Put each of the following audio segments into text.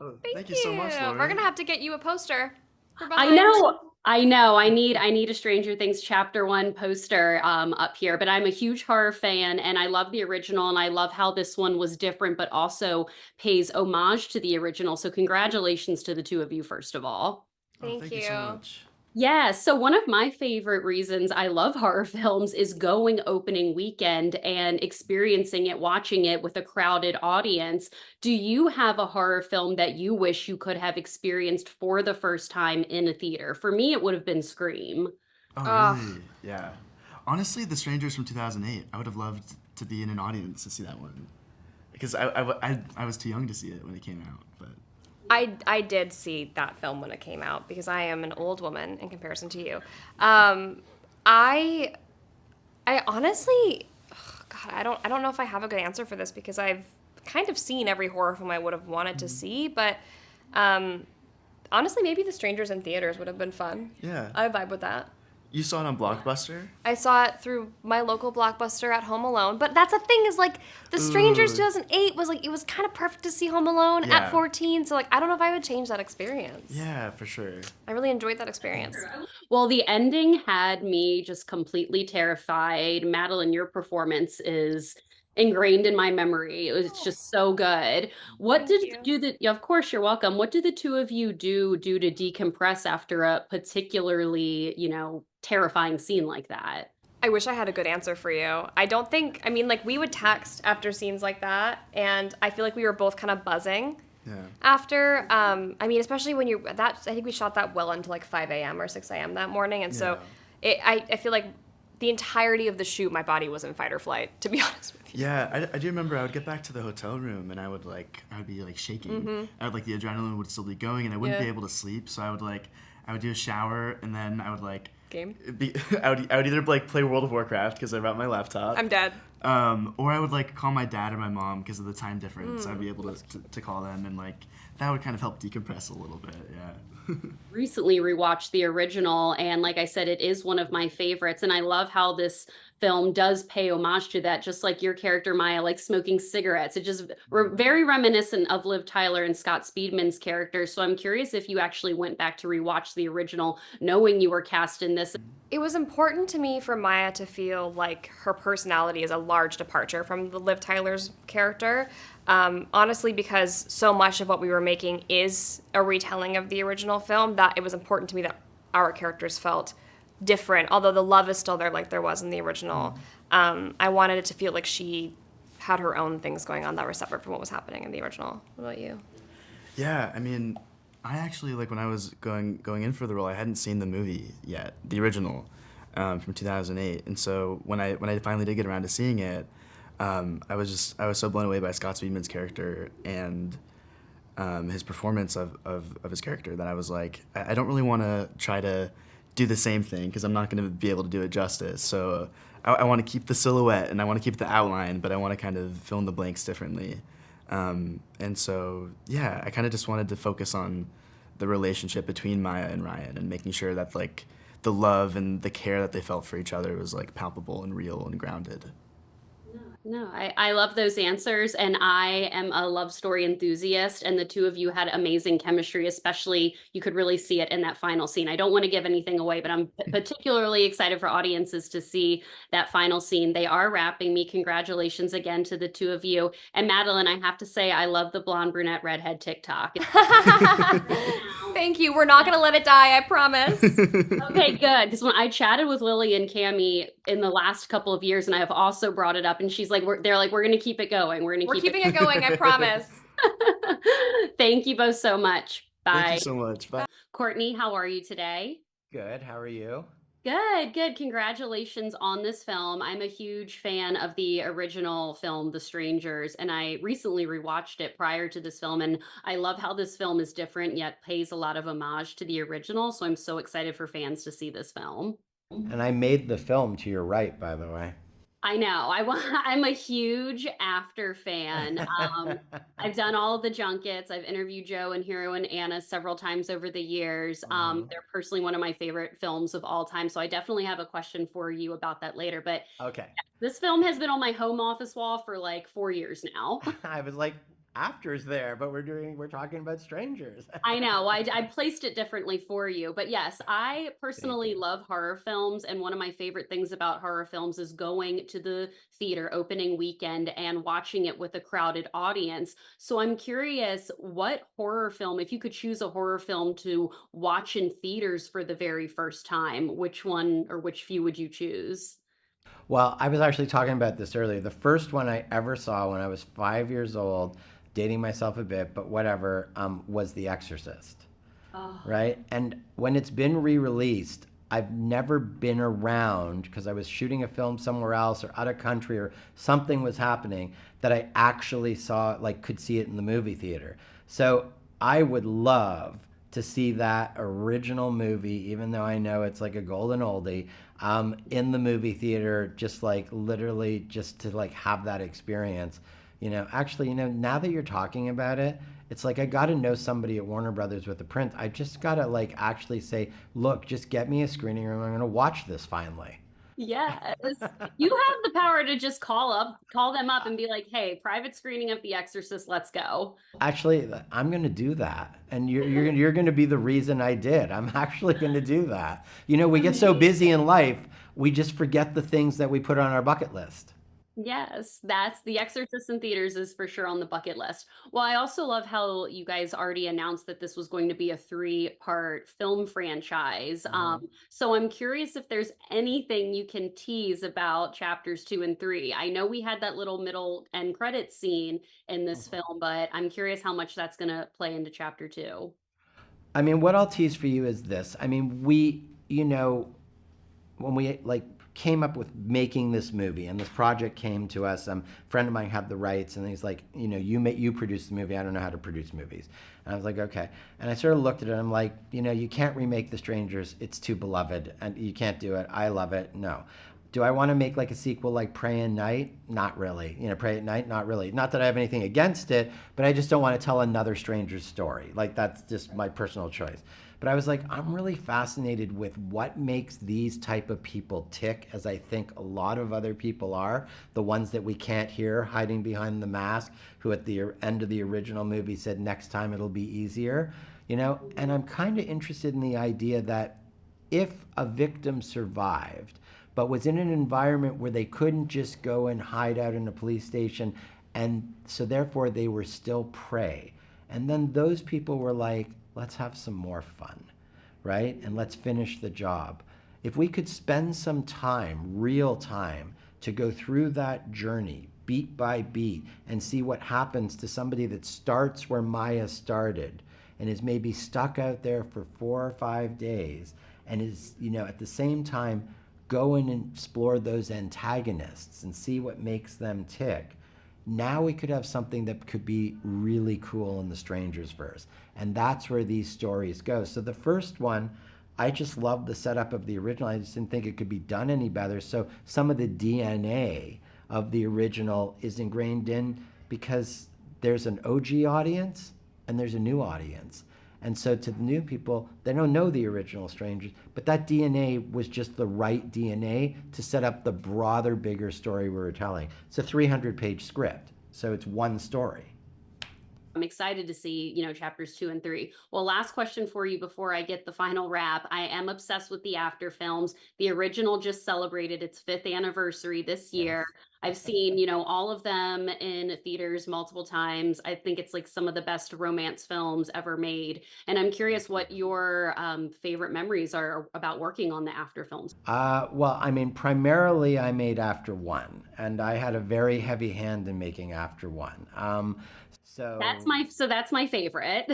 Oh, Thank thank you so much, you. We're Lori. gonna have to get you a poster for I behind. know, I know. I need a Stranger Things chapter one poster up here, but I'm a huge horror fan and I love the original and I love how this one was different, but also pays homage to the original. So congratulations to the two of you, first of all. Oh, Thank thank you so you. much. Yeah, so one of my favorite reasons I love horror films is going opening weekend and experiencing it, watching it with a crowded audience. Do you have a horror film that you wish you could have experienced for the first time in a theater? For me, it would have been Scream. Oh, Ugh. really? Yeah. Honestly, The Strangers from 2008, I would have loved to be in an audience to see that one. Because I was too young to see it when it came out. But I did see that film when it came out because I am an old woman in comparison to you. I I honestly, ugh, God, I don't know if I have a good answer for this because I've kind of seen every horror film I would have wanted to see, but um, honestly, maybe The Strangers in theaters would have been fun. yeah. I vibe with that. You saw it on Blockbuster? I saw it through my local Blockbuster at Home Alone. But that's the thing is like The Strangers Ooh. 2008 was like it was kind of perfect to see Home Alone at Yeah. 14. So like I don't know if I would change that experience. Yeah, for sure. I really enjoyed that experience. Well, the ending had me just completely terrified. Madeline, your performance is ingrained in my memory. It was just so good. What Thank did you. do the, yeah, of course, you're welcome. What did the two of you do to decompress after a particularly, terrifying scene like that? I wish I had a good answer for you. I don't think, I mean, like, we would text after scenes like that, and I feel like we were both kind of buzzing Yeah. after. I mean, especially when I think we shot that well into like 5 a.m. or 6 a.m. that morning, and so Yeah. I feel like the entirety of the shoot, my body was in fight or flight, to be honest with you. Yeah, I do remember I would get back to the hotel room and I would be like shaking. I would like the adrenaline would still be going and I wouldn't Yeah. be able to sleep. So I would do a shower and then I would Game. I would either like play World of Warcraft because I brought my laptop, I'm dead. or I would like call my dad or my mom because of the time difference. I'd be able to call them and like that would kind of help decompress a little bit. Yeah. Recently rewatched the original, and like I said, it is one of my favorites. And I love how this film does pay homage to that, just like your character Maya, like smoking cigarettes. It just very reminiscent of Liv Tyler and Scott Speedman's characters. So I'm curious if you actually went back to rewatch the original, knowing you were cast in this. It was important to me for Maya to feel like her personality is a large departure from the Liv Tyler's character. Honestly, because so much of what we were making is a retelling of the original film, that it was important to me that our characters felt different. Although the love is still there, like there was in the original. I wanted it to feel like she had her own things going on that were separate from what was happening in the original. What about you? Yeah, I mean, I actually like when I was going in for the role, I hadn't seen the movie yet, the original, from 2008, and so when I finally did get around to seeing it, I was so blown away by Scott Speedman's character and his performance of his character that I was like, I don't really want to try to do the same thing because I'm not going to be able to do it justice. So I want to keep the silhouette and I want to keep the outline, but I want to kind of fill in the blanks differently. And so, yeah, I kind of just wanted to focus on the relationship between Maya and Ryan and making sure that like the love and the care that they felt for each other was like palpable and real and grounded. No, I love those answers, and I am a love story enthusiast, and the two of you had amazing chemistry, especially you could really see it in that final scene. I don't want to give anything away, but I'm particularly excited for audiences to see that final scene. They are wrapping me. Congratulations again to the two of you. And Madeline, I have to say, I love the blonde, brunette, redhead TikTok. Thank you. We're not going to let it die, I promise. Okay, good. Because when I chatted with Lily and Cami in the last couple of years, and I have also brought it up, and she's like, they're like, we're going to keep it going. We're going to We're keep it keeping it going, I promise. Thank you both so much. Thank you Bye. so much. Bye. Courtney, how are you today? Good. How are you? Good, good. Congratulations on this film. I'm a huge fan of the original film, The Strangers, and I recently rewatched it prior to this film, and I love how this film is different yet pays a lot of homage to the original. So I'm so excited for fans to see this film. And I made the film to your right, by the way. I know. I'm a huge After fan. I've done all of the junkets. I've interviewed Joe and Hero and Anna several times over the years. Mhm. They're personally one of my favorite films of all time. So I definitely have a question for you about that later. But Okay. this film has been on my home office wall for like 4 years now. I was like, After's there, but we're talking about strangers. I know. I placed it differently for you. But yes, I personally love horror films. And one of my favorite things about horror films is going to the theater opening weekend and watching it with a crowded audience. So I'm curious, what horror film, if you could choose a horror film to watch in theaters for the very first time, which one or which few would you choose? Well, I was actually talking about this earlier. The first one I ever saw when I was 5 years old, dating myself a bit, but whatever, was The Exorcist. Oh, Right? And when it's been re-released, I've never been around because I was shooting a film somewhere else or out of country or something was happening that I actually saw, like, could see it in the movie theater. So I would love to see that original movie, even though I know it's like a golden oldie, in the movie theater, just like literally just to like have that experience. Actually, now that you're talking about it, it's like I got to know somebody at Warner Brothers with the print. I just got to like actually say, look, just get me a screening room. I'm going to watch this finally. yes. You have the power to just call them up and be like, hey, private screening of The Exorcist, let's go. Actually, I'm going to do that, and you're going to be the reason I did. I'm actually going to do that. We get so busy in life, we just forget the things that we put on our bucket list. Yes, that's The Exorcist in theaters is for sure on the bucket list. Well, I also love how you guys already announced that this was going to be a three-part film franchise. So I'm curious if there's anything you can tease about chapters 2 and 3. I know we had that little middle end credit scene in this film, but I'm curious how much that's going to play into chapter 2. I mean, what I'll tease for you is this. I mean, when we like came up with making this movie and this project came to us, a friend of mine had the rights and he's like, you produce the movie, I don't know how to produce movies. And I was like, okay. And I sort of looked at it and I'm like, you can't remake The Strangers, it's too beloved and you can't do it. I love it. No. Do I want to make like a sequel like Pray at Night? Not really. Pray at Night? Not really. Not that I have anything against it, but I just don't want to tell another stranger's story. Like that's just my personal choice. But I was like, I'm really fascinated with what makes these type of people tick, as I think a lot of other people are, the ones that we can't hear hiding behind the mask, who at the end of the original movie said next time it'll be easier, and I'm kind of interested in the idea that if a victim survived, but was in an environment where they couldn't just go and hide out in a police station, and so therefore they were still prey. And then those people were like, let's have some more fun, right? And let's finish the job. If we could spend some time, real time, to go through that journey, beat by beat, and see what happens to somebody that starts where Maya started and is maybe stuck out there for 4 or 5 days and is, at the same time, go and explore those antagonists and see what makes them tick. Now we could have something that could be really cool in the Strangers verse. And that's where these stories go. So the first one, I just love the setup of the original. I just didn't think it could be done any better. So some of the DNA of the original is ingrained in because there's an OG audience and there's a new audience. And so to the new people, they don't know the original Strangers, but that DNA was just the right DNA to set up the broader, bigger story we were telling. It's a 300-page script, so it's one story. I'm excited to see, chapters 2 and 3. Well, last question for you before I get the final wrap. I am obsessed with the after films. The original just celebrated its 5th anniversary this year. Yes. I've seen, all of them in theaters multiple times. I think it's like some of the best romance films ever made. And I'm curious what your favorite memories are about working on the after films. Well, I mean, primarily I made After One, and I had a very heavy hand in making After One. That's my favorite.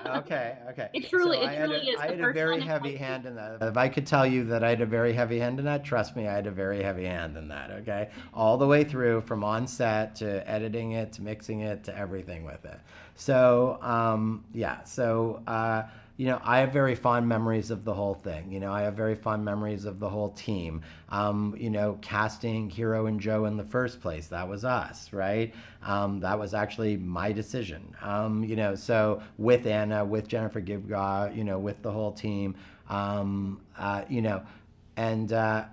Okay. It truly, So it truly is. I The had a first very one is heavy my hand in that. If I could tell you that I had a very heavy hand in that, trust me, I had a very heavy hand in that, okay? All the way through, from on set to editing it, to mixing it, to everything with it. So, I have very fond memories of the whole thing. I have very fond memories of the whole team. Casting Hero and Joe in the first place, that was us, right? That was actually my decision. So with Anna, with Jennifer Gibga, with the whole team, and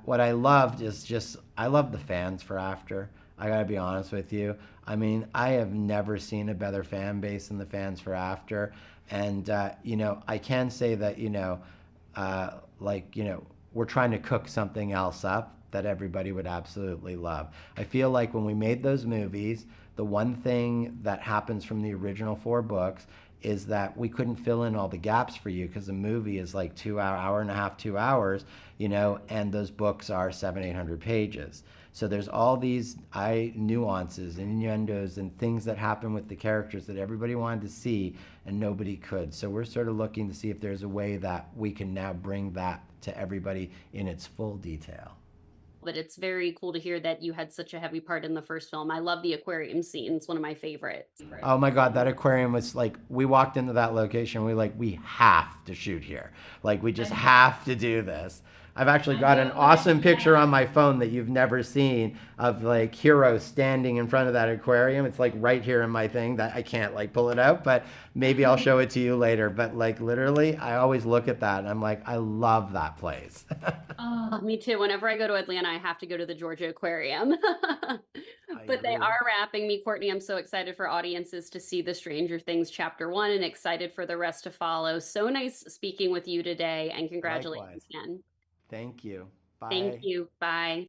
what I loved is I love the fans for After. I gotta be honest with you. I mean, I have never seen a better fan base than the Fans for After. And, I can say that, we're trying to cook something else up that everybody would absolutely love. I feel like when we made those movies, the one thing that happens from the original four books is that we couldn't fill in all the gaps for you because the movie is like 2 hour and a half, 2 hours, and those books are 700, 800 pages. So there's all these nuances and innuendos and things that happen with the characters that everybody wanted to see and nobody could. So we're sort of looking to see if there's a way that we can now bring that to everybody in its full detail. But it's very cool to hear that you had such a heavy part in the first film. I love the aquarium scene. It's one of my favorites. Oh my God, that aquarium was like, we walked into that location, we have to shoot here. Like, we just have to do this. I've actually got an awesome picture on my phone that you've never seen of like Hero standing in front of that aquarium. It's like right here in my thing that I can't like pull it out, but maybe I'll show it to you later. But like literally, I always look at that and I'm like, I love that place. Oh, me too. Whenever I go to Atlanta, I have to go to the Georgia Aquarium. But they agree. are wrapping me, Courtney. I'm so excited for audiences to see the Stranger Things Chapter 1 and excited for the rest to follow. So nice speaking with you today, and congratulations Likewise. again. Thank you. Thank Bye. you. Bye.